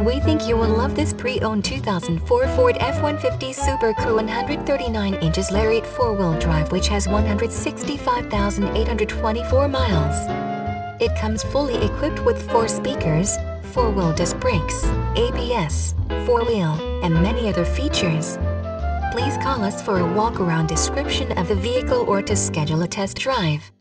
We think you will love this pre-owned 2004 Ford F-150 SuperCrew 139 inches Lariat 4-wheel drive, which has 165,824 miles. It comes fully equipped with 4 speakers, 4-wheel disc brakes, ABS, 4-wheel, and many other features. Please call us for a walk-around description of the vehicle or to schedule a test drive.